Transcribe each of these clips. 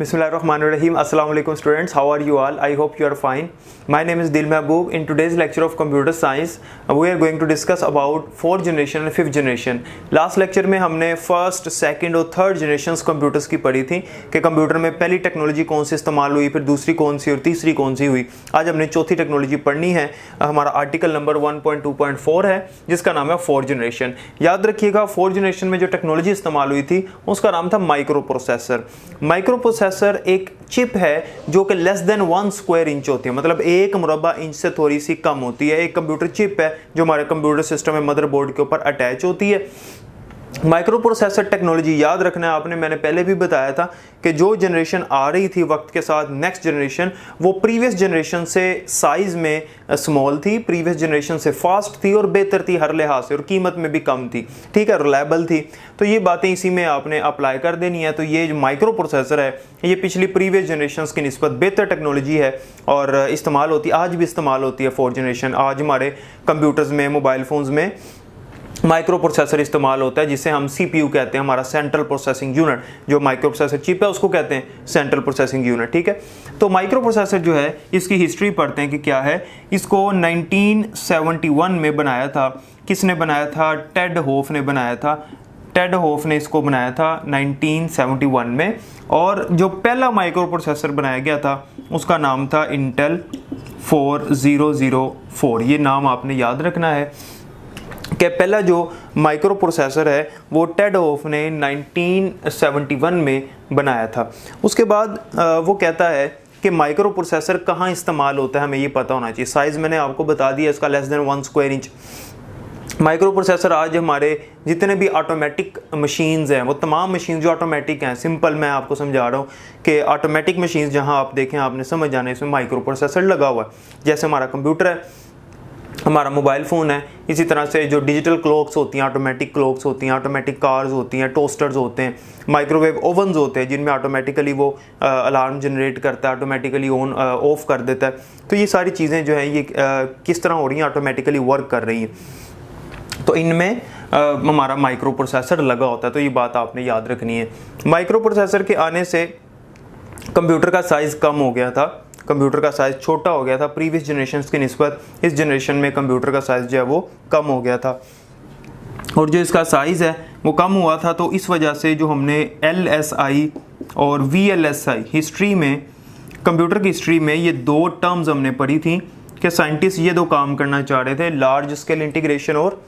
Bismillahirrahmanirrahim. Assalamu alaikum students. How are you all? I hope you are fine. My name is Dil Mehboob. In today's lecture of computer science, we are going to discuss about 4th generation and 5th generation. Last lecture में हमने first, second और third generations computers की पढ़ी थी कि computer में पहली technology कौन सी इस्तेमाल हुई, फिर दूसरी कौन सी और तीसरी कौन सी हुई। आज हमने चौथी टेक्नोलॉजी पढ़नी है। हमारा आर्टिकल नंबर 1.2.4 है जिसका नाम है 4th जनरेशन। याद रखिएगा 4th जनरेशन में जो टेक्नोलॉजी इस्तेमाल हुई थी उसका नाम था माइक्रो प्रोसेसर। माइक्रो प्रोसेसर एक चिप है जो कि लेस देन 1 स्क्वायर इंच होती है, मतलब 1 मुरब्बा इंच से थोड़ी सी कम होती है। एक कंप्यूटर चिप है जो हमारे कंप्यूटर सिस्टम में मदरबोर्ड के ऊपर अटैच होती है। माइक्रो प्रोसेसर टेक्नोलॉजी याद रखना है आपने, मैंने पहले भी बताया था कि जो जनरेशन आ रही थी वक्त के साथ, नेक्स्ट जनरेशन, वो प्रीवियस जनरेशन से साइज में स्मॉल थी, प्रीवियस जनरेशन से फास्ट थी और बेहतर थी हर लिहाज से, और कीमत में भी कम थी, ठीक है, रिलायबल थी। तो ये बातें इसी में आपने अप्लाई कर देनी है। तो ये जो माइक्रो प्रोसेसर है ये पिछली प्रीवियस जनरेशन की निस्बत बेहतर टेक्नोलॉजी है और इस्तेमाल होती है, आज भी इस्तेमाल होती है 4th जनरेशन। आज हमारे कंप्यूटर्स में, मोबाइल फ़ोन्स में माइक्रो प्रोसेसर इस्तेमाल होता है जिसे हम CPU कहते हैं, हमारा सेंट्रल प्रोसेसिंग यूनिट। जो माइक्रो प्रोसेसर चिप है उसको कहते हैं सेंट्रल प्रोसेसिंग यूनिट, ठीक है। तो माइक्रो प्रोसेसर जो है इसकी हिस्ट्री पढ़ते हैं कि क्या है। इसको 1971 में बनाया था। किसने बनाया था? टेड होफ ने बनाया था। टेड होफ ने इसको बनाया था 1971 में। और जो पहला माइक्रो प्रोसेसर बनाया गया था उसका नाम था इंटेल 4004। ये नाम आपने याद रखना है कि पहला जो माइक्रो प्रोसेसर है वो टेड होफ ने 1971 में बनाया था। उसके बाद वो कहता है कि माइक्रो प्रोसेसर कहाँ इस्तेमाल होता है, हमें ये पता होना चाहिए। साइज़ मैंने आपको बता दिया इसका, less than 1 square inch. Micro processor आज हमारे जितने भी ऑटोमेटिक मशीन्स हैं, वो तमाम मशीन जो ऑटोमेटिक हैं, सिंपल मैं आपको समझा रहा हूँ कि ऑटोमेटिक मशीन्स जहाँ आप देखें आपने समझ जाना है इसमें माइक्रो प्रोसेसर लगा हुआ है। जैसे हमारा कंप्यूटर है, हमारा मोबाइल फ़ोन है, इसी तरह से जो डिजिटल क्लॉक्स होती हैं, ऑटोमेटिक क्लॉक्स होती हैं, ऑटोमेटिक कार्स होती हैं, टोस्टर्स होते हैं, माइक्रोवेव ओवन्स होते हैं जिनमें ऑटोमेटिकली वो अलार्म जनरेट करता है, ऑटोमेटिकली ऑन ऑफ कर देता है। तो ये सारी चीज़ें जो हैं ये किस तरह हो रही हैं, ऑटोमेटिकली वर्क कर रही हैं। तो इनमें हमारा माइक्रो प्रोसेसर लगा होता है। तो ये बात आपने याद रखनी है। माइक्रो प्रोसेसर के आने से कंप्यूटर का साइज़ कम हो गया था, कंप्यूटर का साइज़ छोटा हो गया था प्रीवियस जनरेशन की निस्बत। इस जनरेशन में कंप्यूटर का साइज़ जो है वो कम हो गया था, और जो इसका साइज़ है वो कम हुआ था तो इस वजह से जो हमने LSI और VLSI हिस्ट्री में, कंप्यूटर की हिस्ट्री में ये दो टर्म्स हमने पढ़ी थी कि साइंटिस्ट ये दो काम करना चाह रहे थे, लार्ज स्केल इंटीग्रेशन और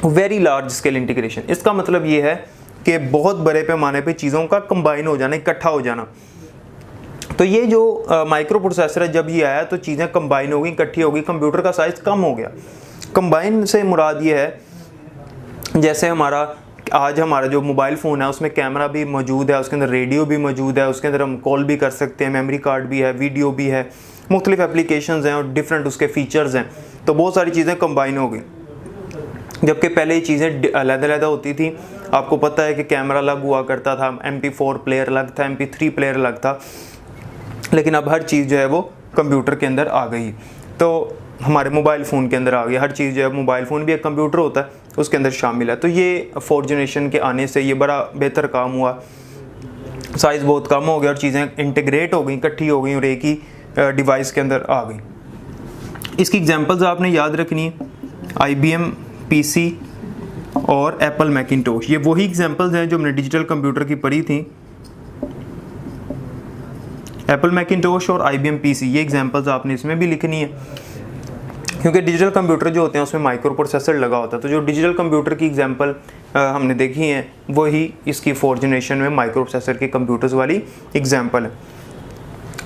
वेरी लार्ज स्केल इंटीग्रेशन। इसका मतलब ये है कि बहुत बड़े पैमाने पे चीज़ों का कंबाइन हो जाना, इकट्ठा हो जाना। तो ये जो माइक्रो प्रोसेसर है जब ये आया तो चीज़ें कंबाइन हो गई, इकट्ठी हो गई, कंप्यूटर का साइज़ कम हो गया। कंबाइन से मुराद ये है जैसे आज हमारा जो मोबाइल फ़ोन है उसमें कैमरा भी मौजूद है, उसके अंदर रेडियो भी मौजूद है, उसके अंदर हम कॉल भी कर सकते हैं, मेमोरी कार्ड भी है, वीडियो भी है, मुख्तलिफ एप्लीकेशंस हैं और डिफरेंट उसके फ़ीचर्स हैं। तो बहुत सारी चीज़ें कंबाइन हो गई, जबकि पहले ये चीज़ें अलग-अलग होती थी। आपको पता है कि कैमरा अलग हुआ करता था, MP4 प्लेयर अलग था, MP3 प्लेयर अलग था, लेकिन अब हर चीज़ जो है वो कंप्यूटर के अंदर आ गई। तो हमारे मोबाइल फ़ोन के अंदर आ गई हर चीज़ जो है, मोबाइल फ़ोन भी एक कंप्यूटर होता है, उसके अंदर शामिल है। तो ये 4th जनरेशन के आने से ये बड़ा बेहतर काम हुआ, साइज़ बहुत कम हो गया और चीज़ें इंटीग्रेट हो गई, इकट्ठी हो गई और एक ही डिवाइस के अंदर आ गई। इसकी एग्जांपल्स आपने याद रखनी है, IBM PC और एप्पल मैकिंटोश। ये वही एग्जांपल्स हैं जो हमने डिजिटल कंप्यूटर की पढ़ी थी। एप्पल मैकिंटोश और IBM PC, ये एग्जांपल्स आपने इसमें भी लिखनी है, क्योंकि डिजिटल कंप्यूटर जो होते हैं उसमें माइक्रो प्रोसेसर लगा होता है। तो जो डिजिटल कंप्यूटर की एग्जांपल हमने देखी हैं वही इसकी 4th जनरेशन में माइक्रो प्रोसेसर के कंप्यूटर्स वाली एग्जांपल है।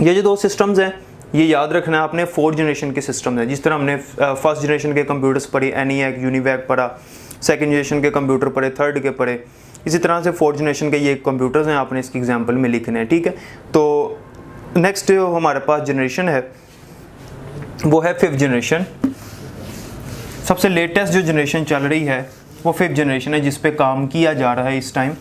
ये जो दो सिस्टम्स हैं ये याद रखना है आपने, 4th जनरेशन के सिस्टम है। जिस तरह हमने फर्स्ट जनरेशन के कंप्यूटर्स पढ़े, ENIAC, UNIVAC पढ़ा, सेकंड जनरेशन के कंप्यूटर पढ़े, थर्ड के पढ़े, इसी तरह से 4th जनरेशन के ये कंप्यूटर्स हैं, आपने इसकी एग्जांपल में लिखने हैं, ठीक है। तो नेक्स्ट जो हमारे पास जनरेशन है वो है 5th जनरेशन। सबसे लेटेस्ट जो जनरेशन चल रही है वो 5th जनरेशन है जिस पे काम किया जा रहा है इस टाइम।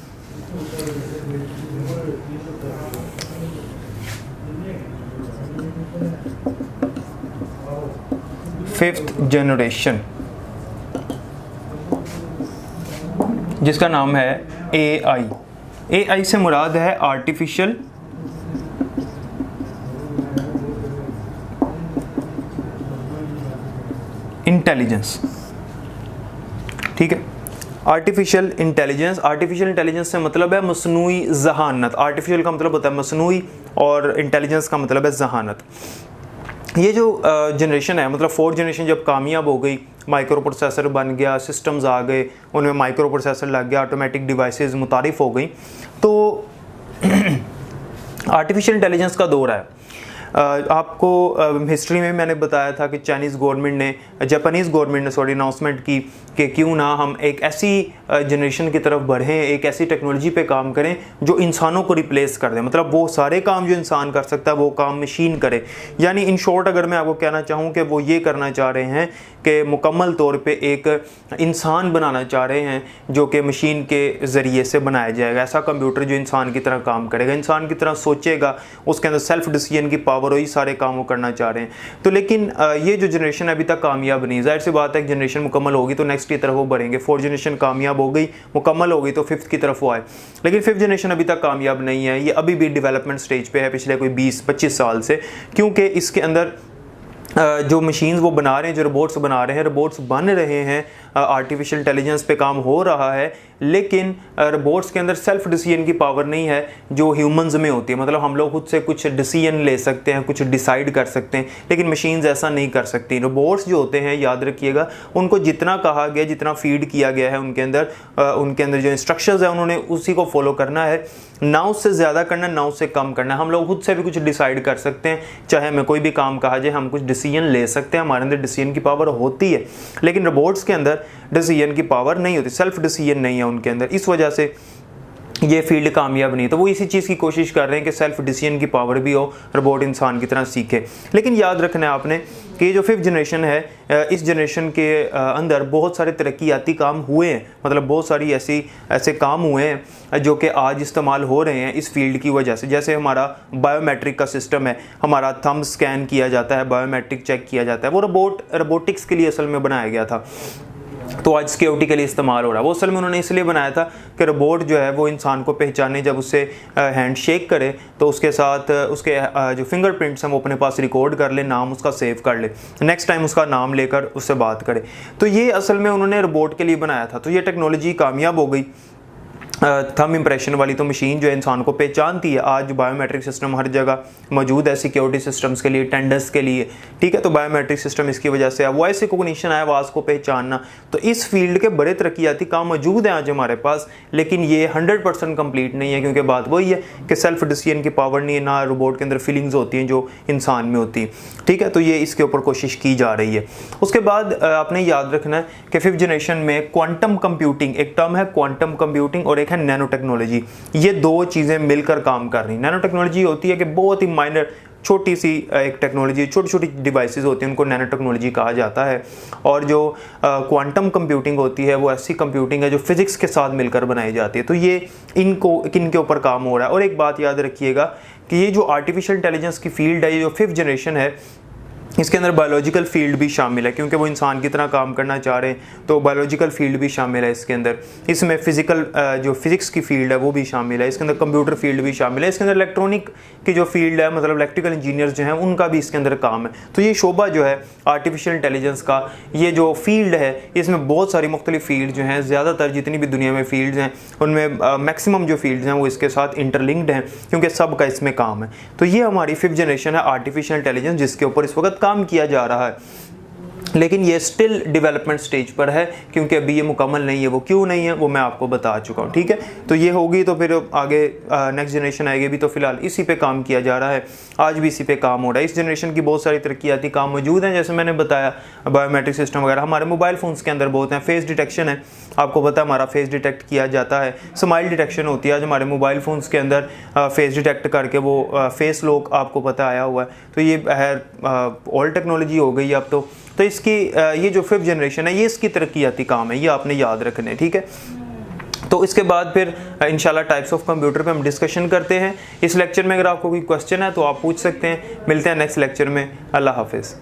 फिफ्थ जनरेशन जिसका नाम है AI। AI से मुराद है आर्टिफिशियल इंटेलिजेंस, ठीक है। आर्टिफिशियल इंटेलिजेंस से मतलब है मसनूई जहानत। आर्टिफिशियल का मतलब होता है मसनूई और इंटेलिजेंस का मतलब है जहानत। ये जो जनरेशन है, मतलब 4th जनरेशन जब कामयाब हो गई, माइक्रो प्रोसेसर बन गया, सिस्टम्स आ गए, उनमें माइक्रो प्रोसेसर लग गया, ऑटोमेटिक डिवाइसेस मुतारिफ हो गई, तो आर्टिफिशियल इंटेलिजेंस का दौर है। आपको हिस्ट्री में मैंने बताया था कि जापानीज़ गवर्नमेंट ने अनाउंसमेंट की कि क्यों ना हम एक ऐसी जनरेशन की तरफ बढ़ें, एक ऐसी टेक्नोलॉजी पे काम करें जो इंसानों को रिप्लेस कर दे, मतलब वो सारे काम जो इंसान कर सकता है वो काम मशीन करे। यानी इन शॉर्ट अगर मैं आपको कहना चाहूँ कि वो ये करना चाह रहे हैं कि मुकम्मल तौर पे एक इंसान बनाना चाह रहे हैं जो कि मशीन के ज़रिए से बनाया जाएगा, ऐसा कंप्यूटर जो इंसान की तरह काम करेगा, इंसान की तरह सोचेगा, उसके अंदर सेल्फ डिसीजन की पावर, वही सारे काम वो करना चाह रहे हैं। तो लेकिन ये जो जनरेशन अभी तक कामयाब नहीं, जाहिर सी बात है, एक जनरेशन मुकम्मल होगी तो नेक्स्ट की तरफ वो बढ़ेंगे। 4th जनरेशन कामयाब हो गई, मुकम्मल हो गई, तो 5th की तरफ वो आए। लेकिन 5th जनरेशन अभी तक कामयाब नहीं है, ये अभी भी डेवलपमेंट स्टेज पे है पिछले कोई 20-25 साल से, क्योंकि इसके अंदर जो मशीन्स वो बना रहे हैं, जो रोबोट्स बना रहे हैं, रोबोट्स बन रहे हैं, आर्टिफिशियल इंटेलिजेंस पे काम हो रहा है, लेकिन रोबोट्स के अंदर सेल्फ डिसीजन की पावर नहीं है जो ह्यूमंस में होती है। मतलब हम लोग खुद से कुछ डिसीजन ले सकते हैं, कुछ डिसाइड कर सकते हैं, लेकिन मशीन्स ऐसा नहीं कर सकती। रोबोट्स जो होते हैं, याद रखिएगा, उनको जितना कहा गया, जितना फीड किया गया है उनके अंदर जो इंस्ट्रक्शंस है उन्होंने उसी को फॉलो करना है, ना उससे ज़्यादा करना, ना उससे कम करना। हम लोग खुद से भी कुछ डिसाइड कर सकते हैं, चाहे हमें कोई भी काम कहा जाए, हम कुछ डिसीजन ले सकते हैं, हमारे अंदर डिसीजन की पावर होती है। लेकिन रोबोट्स के अंदर डिसीजन की पावर नहीं होती, सेल्फ डिसीजन नहीं है उनके अंदर, इस वजह से ये फील्ड कामयाब नहीं। तो वो इसी चीज़ की कोशिश कर रहे हैं कि सेल्फ डिसीजन की पावर भी हो, रोबोट इंसान की तरह सीखे। लेकिन याद रखना है आपने कि ये जो 5th जनरेशन है, इस जनरेशन के अंदर बहुत सारे तरक्याती काम हुए हैं, मतलब बहुत सारी ऐसे काम हुए हैं जो कि आज इस्तेमाल हो रहे हैं इस फील्ड की वजह से। जैसे हमारा बायोमेट्रिक का सिस्टम है, हमारा थंब स्कैन किया जाता है, बायोमेट्रिक चेक किया जाता है, वो रोबोटिक्स के लिए असल में बनाया गया था, तो आज सिक्योरिटी के लिए इस्तेमाल हो रहा है। वो असल में उन्होंने इसलिए बनाया था कि रोबोट जो है वो इंसान को पहचाने, जब उससे हैंड शेक करे तो उसके साथ उसके जो फिंगरप्रिंट्स हैं वो अपने पास रिकॉर्ड कर ले, नाम उसका सेव कर ले, नेक्स्ट टाइम उसका नाम लेकर उससे बात करे। तो ये असल में उन्होंने रोबोट के लिए बनाया था। तो ये टेक्नोलॉजी कामयाब हो गई। थंब इंप्रेशन वाली तो मशीन जो है इंसान को पहचानती है। आज बायोमेट्रिक सिस्टम हर जगह मौजूद है, सिक्योरिटी सिस्टम्स के लिए, टेंडर्स के लिए, ठीक है। तो बायोमेट्रिक सिस्टम इसकी वजह से है, वॉइस रिकॉग्निशन है, आवाज़ को पहचानना। तो इस फील्ड के बड़े तरक्याती काम मौजूद हैं आज हमारे पास, लेकिन ये 100% कंप्लीट नहीं है, क्योंकि बात वही है कि सेल्फ डिसीजन की पावर नहीं है, ना रोबोट के अंदर फीलिंग्स होती हैं जो इंसान में होती है, ठीक है। तो ये इसके ऊपर कोशिश की जा रही है। उसके बाद आपने याद रखना है कि 5th जनरेशन में क्वांटम कंप्यूटिंग, एक टर्म है क्वांटम कंप्यूटिंग और एक है नैनो टेक्नोलॉजी, ये दो चीज़ें मिलकर काम कर रही हैं। नैनो टेक्नोलॉजी होती है कि बहुत ही माइनर, छोटी सी एक टेक्नोलॉजी, छोटी छोटी डिवाइसेस होती हैं, उनको नैनो टेक्नोलॉजी कहा जाता है। और जो क्वांटम कंप्यूटिंग होती है वो ऐसी कंप्यूटिंग है जो फिजिक्स के साथ मिलकर बनाई जाती है। तो ये इनके ऊपर काम हो रहा है। और एक बात याद रखिएगा कि ये जो आर्टिफिशियल इंटेलिजेंस की फील्ड है, ये जो 5th जनरेशन है, इसके अंदर बायोलॉजिकल फील्ड भी शामिल है, क्योंकि वो इंसान की तरह काम करना चाह रहे हैं, तो बायोलॉजिकल फील्ड भी शामिल है इसके अंदर। इसमें जो फिजिक्स की फील्ड है वो भी शामिल है, इसके अंदर कंप्यूटर फील्ड भी शामिल है, इसके अंदर इलेक्ट्रॉनिक की जो फील्ड है, मतलब इलेक्ट्रिकल इंजीनियर्स जो हैं उनका भी इसके अंदर काम है। तो ये शोबा जो है आर्टिफिशियल इंटेलिजेंस का, ये जो फील्ड है, इसमें बहुत सारी मुख्तलिफ फील्ड जो हैं, ज़्यादातर जितनी भी दुनिया में फील्ड्स हैं उनमें मैक्सिमम जो फील्ड्स हैं वो इसके साथ इंटरलिंक्ड हैं, क्योंकि सबका इसमें काम है। तो ये हमारी 5th जनरेशन है आर्टिफिशियल इंटेलिजेंस, जिसके ऊपर इस वक्त काम किया जा रहा है, लेकिन ये स्टिल डेवलपमेंट स्टेज पर है, क्योंकि अभी ये मुकम्मल नहीं है। वो क्यों नहीं है वो मैं आपको बता चुका हूँ, ठीक है। तो ये होगी तो फिर आगे नेक्स्ट जनरेशन आएगी भी, तो फिलहाल इसी पे काम किया जा रहा है, आज भी इसी पे काम हो रहा है। इस जनरेशन की बहुत सारी तरक्याती काम मौजूद हैं, जैसे मैंने बताया बायोमेट्रिक सिस्टम वगैरह हमारे मोबाइल फ़ोन्स के अंदर बहुत हैं। फेस डिटेक्शन है, आपको पता है हमारा फेस डिटेक्ट किया जाता है, स्माइल डिटेक्शन होती है आज हमारे मोबाइल फ़ोन्स के अंदर, फेस डिटेक्ट करके वो फेस लॉक आपको पता आया हुआ है। तो ये है ओल्ड टेक्नोलॉजी हो गई अब तो इसकी ये जो 5th जनरेशन है ये इसकी तरक्याती काम है, ये आपने याद रखने हैं, ठीक है। तो इसके बाद फिर इंशाल्लाह टाइप्स ऑफ कंप्यूटर पे हम डिस्कशन करते हैं। इस लेक्चर में अगर आपको कोई क्वेश्चन है तो आप पूछ सकते हैं। मिलते हैं नेक्स्ट लेक्चर में। अल्लाह हाफिज़।